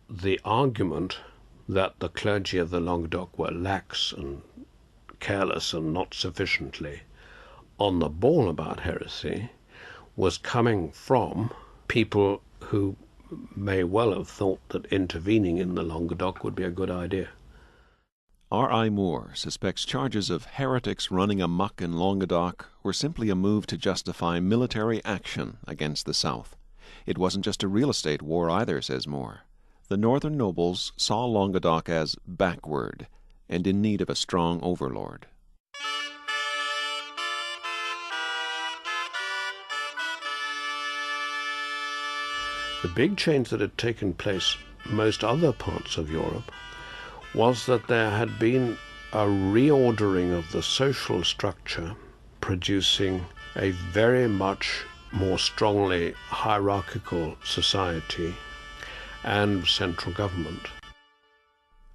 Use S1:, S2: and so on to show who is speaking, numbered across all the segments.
S1: the argument that the clergy of the Languedoc were lax and careless and not sufficiently on the ball about heresy was coming from people who may well have thought that intervening in the Languedoc would be a good idea.
S2: R.I. Moore suspects charges of heretics running amok in Languedoc were simply a move to justify military action against the South. It wasn't just a real estate war either, says Moore. The northern nobles saw Languedoc as backward and in need of a strong overlord.
S1: The big change that had taken place in most other parts of Europe was that there had been a reordering of the social structure, producing a very much more strongly hierarchical society and central government.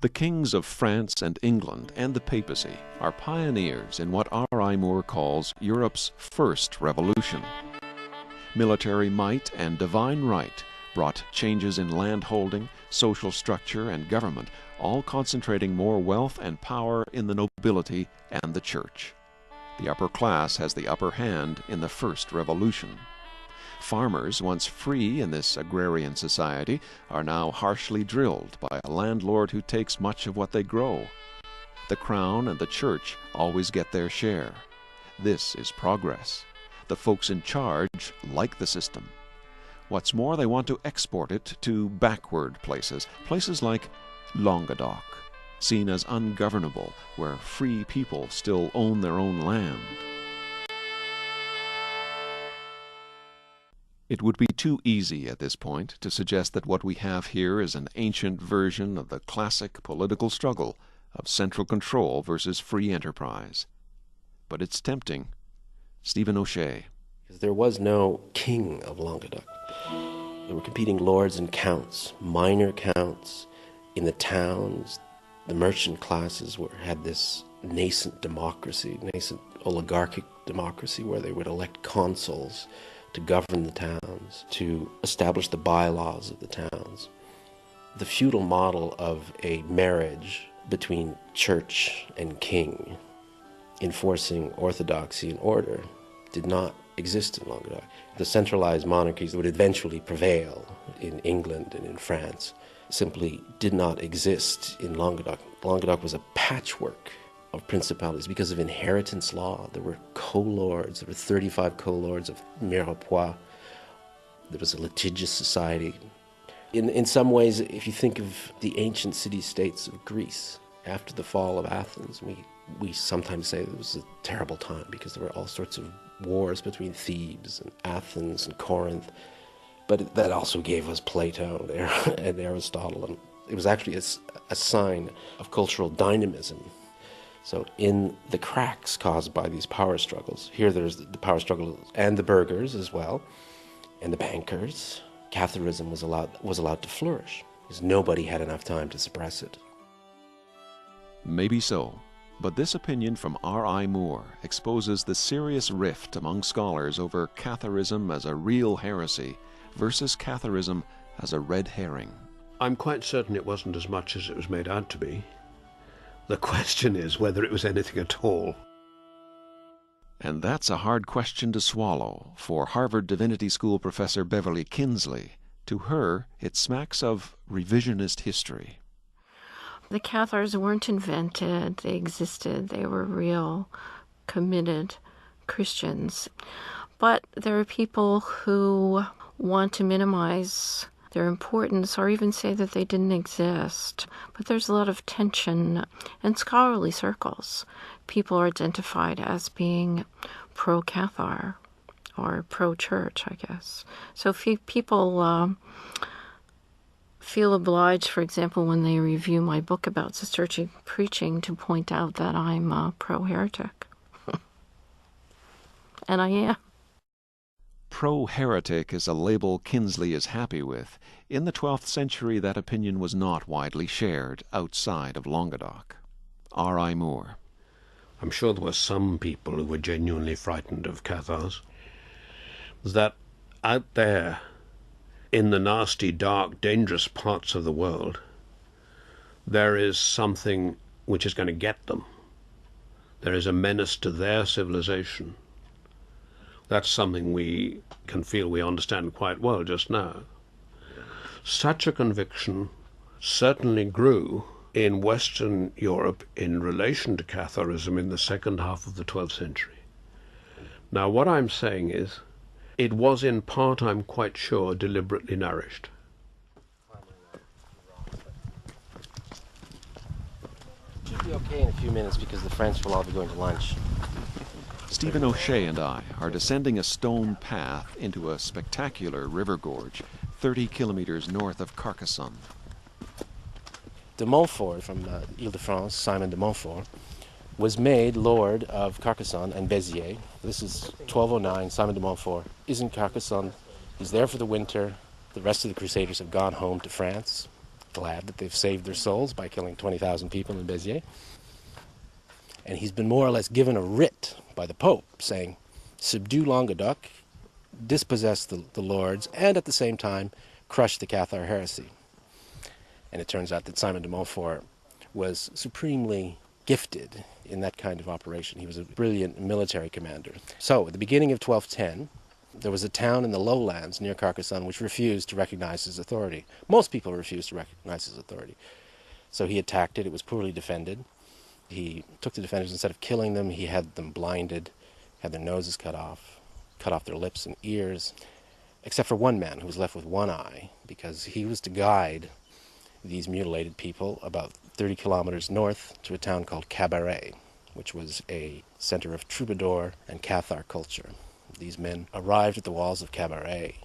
S2: The kings of France and England and the papacy are pioneers in what R.I. Moore calls Europe's first revolution. Military might and divine right brought changes in landholding, social structure, and government, all concentrating more wealth and power in the nobility and the church. The upper class has the upper hand in the first revolution. Farmers, once free in this agrarian society, are now harshly drilled by a landlord who takes much of what they grow. The crown and the church always get their share. This is progress. The folks in charge like the system. What's more, they want to export it to backward places like Languedoc, seen as ungovernable, where free people still own their own land. It would be too easy at this point to suggest that what we have here is an ancient version of the classic political struggle of central control versus free enterprise. But it's tempting. Stephen O'Shea.
S3: There was no king of Languedoc. There were competing lords and counts, minor counts in the towns. The merchant classes had this nascent democracy, nascent oligarchic democracy, where they would elect consuls to govern the towns, to establish the bylaws of the towns. The feudal model of a marriage between church and king, enforcing orthodoxy and order, did not exist in Languedoc. The centralized monarchies that would eventually prevail in England and in France simply did not exist in Languedoc. Languedoc was a patchwork of principalities because of inheritance law. There were co-lords, there were 35 co-lords of Mirepoix. There was a litigious society. In some ways, if you think of the ancient city-states of Greece, after the fall of Athens, we sometimes say it was a terrible time because there were all sorts of wars between Thebes and Athens and Corinth. But that also gave us Plato and Aristotle. And it was actually a sign of cultural dynamism. So in the cracks caused by these power struggles, here there's the power struggle and the burghers as well, and the bankers, Catholicism was allowed to flourish because nobody had enough time to suppress it.
S2: Maybe so, but this opinion from R.I. Moore exposes the serious rift among scholars over Catharism as a real heresy versus Catharism as a red herring.
S1: I'm quite certain it wasn't as much as it was made out to be. The question is whether it was anything at all.
S2: And that's a hard question to swallow for Harvard Divinity School professor Beverly Kinsley. To her, it smacks of revisionist history.
S4: The Cathars weren't invented. They existed. They were real, committed Christians. But there are people who want to minimize their importance or even say that they didn't exist. But there's a lot of tension in scholarly circles. People are identified as being pro-Cathar or pro-church, I guess. So people feel obliged, for example, when they review my book about cistercian preaching, to point out that I'm pro-heretic. And I am.
S2: Pro-heretic is a label Kinsley is happy with. In the 12th century, that opinion was not widely shared outside of Languedoc. R.I. Moore.
S1: I'm sure there were some people who were genuinely frightened of Cathars. That out there in the nasty, dark, dangerous parts of the world, there is something which is going to get them. There is a menace to their civilization. That's something we can feel we understand quite well just now. Such a conviction certainly grew in Western Europe in relation to Catharism in the second half of the 12th century. Now, what I'm saying is, it was in part, I'm quite sure, deliberately nourished.
S3: It should be okay in a few minutes because the French will all be going to lunch.
S2: Stephen O'Shea and I are descending a stone path into a spectacular river gorge 30 kilometers north of Carcassonne.
S3: De Montfort, from Ile-de-France, Simon de Montfort, was made Lord of Carcassonne and Béziers. This is 1209. Simon de Montfort is in Carcassonne. He's there for the winter. The rest of the Crusaders have gone home to France, glad that they've saved their souls by killing 20,000 people in Béziers. And he's been more or less given a writ by the Pope saying, subdue Languedoc, dispossess the lords, and at the same time crush the Cathar heresy. And it turns out that Simon de Montfort was supremely gifted in that kind of operation. He was a brilliant military commander. So, at the beginning of 1210, there was a town in the lowlands near Carcassonne which refused to recognize his authority. Most people refused to recognize his authority. So he attacked it. It was poorly defended. He took the defenders, instead of killing them, he had them blinded, had their noses cut off their lips and ears, except for one man who was left with one eye, because he was to guide these mutilated people about 30 kilometers north to a town called Cabaret, which was a center of troubadour and Cathar culture. These men arrived at the walls of Cabaret,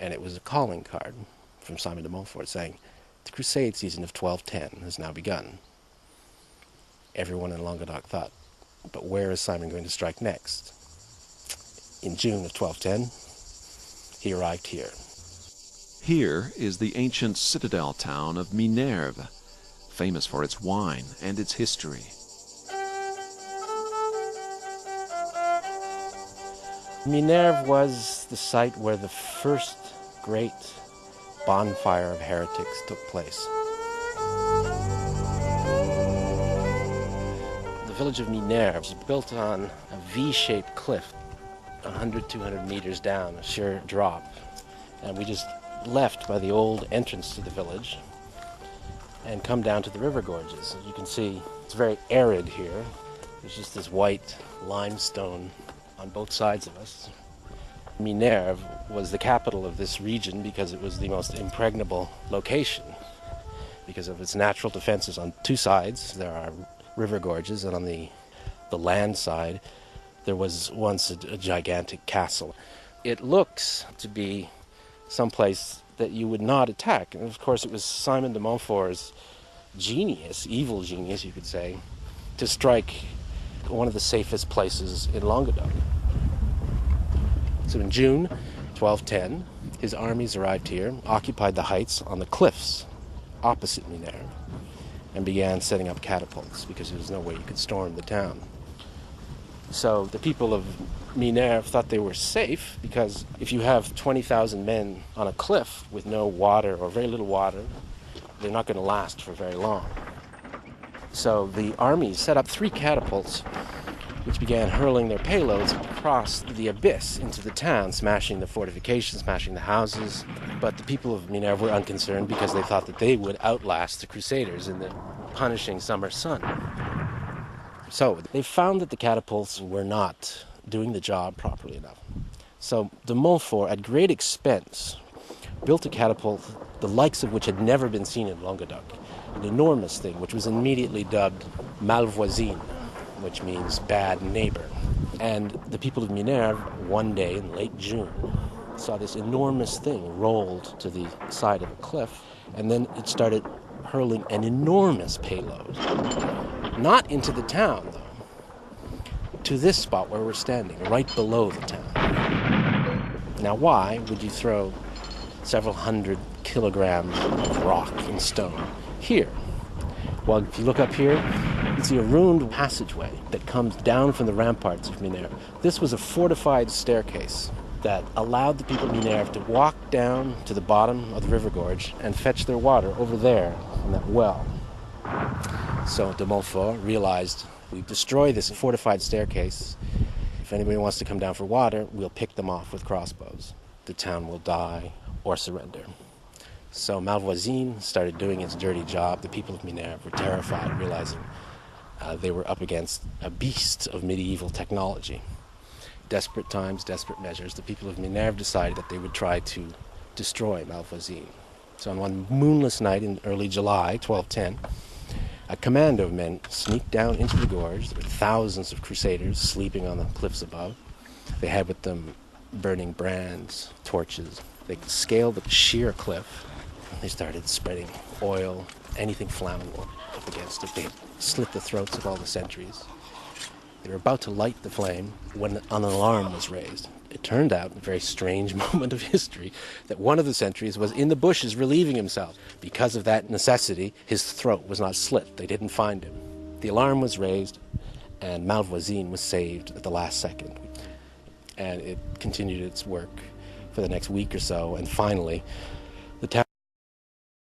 S3: and it was a calling card from Simon de Montfort saying, the crusade season of 1210 has now begun. Everyone in Languedoc thought, but where is Simon going to strike next? In June of 1210, he arrived here.
S2: Here is the ancient citadel town of Minerve, famous for its wine and its history.
S3: Minerve was the site where the first great bonfire of heretics took place. The village of Minerve is built on a V-shaped cliff, 100, 200 meters down, a sheer drop. And we just left by the old entrance to the village and come down to the river gorges. As you can see, it's very arid here. There's just this white limestone on both sides of us. Minerve was the capital of this region because it was the most impregnable location because of its natural defenses on two sides. There are river gorges, and on the land side there was once a gigantic castle. It looks to be someplace that you would not attack. And of course it was Simon de Montfort's genius, evil genius you could say, to strike one of the safest places in Languedoc. So in June 1210, his armies arrived here, occupied the heights on the cliffs opposite Minerve, and began setting up catapults because there was no way you could storm the town. So the people of Minerve thought they were safe because if you have 20,000 men on a cliff with no water or very little water, they're not going to last for very long. So the army set up 3 catapults which began hurling their payloads across the abyss into the town, smashing the fortifications, smashing the houses. But the people of Minerve were unconcerned because they thought that they would outlast the Crusaders in the punishing summer sun. So they found that the catapults were not doing the job properly enough. So de Montfort, at great expense, built a catapult the likes of which had never been seen in Languedoc, an enormous thing which was immediately dubbed Malvoisine, which means bad neighbor. And the people of Minerve, one day in late June, saw this enormous thing rolled to the side of a cliff, and then it started hurling an enormous payload. Not into the town, though. To this spot where we're standing, right below the town. Now, why would you throw several hundred kilograms of rock and stone here? Well, if you look up here, you see a ruined passageway that comes down from the ramparts of Minerve. This was a fortified staircase that allowed the people of Minerve to walk down to the bottom of the river gorge and fetch their water over there from that well. So de Montfort realized, we destroy this fortified staircase. If anybody wants to come down for water, we'll pick them off with crossbows. The town will die or surrender. So Malvoisin started doing its dirty job. The people of Minerve were terrified, realizing they were up against a beast of medieval technology. Desperate times, desperate measures. The people of Minerve decided that they would try to destroy Malvoisin. So on one moonless night in early July, 1210, a commando of men sneaked down into the gorge. There were thousands of crusaders sleeping on the cliffs above. They had with them burning brands, torches. They scaled the sheer cliff. They started spreading oil, anything flammable up against it. They slit the throats of all the sentries. They were about to light the flame when an alarm was raised. It turned out, a very strange moment of history, that one of the sentries was in the bushes relieving himself. Because of that necessity, his throat was not slit. They didn't find him. The alarm was raised, and Malvoisin was saved at the last second. And it continued its work for the next week or so, and finally,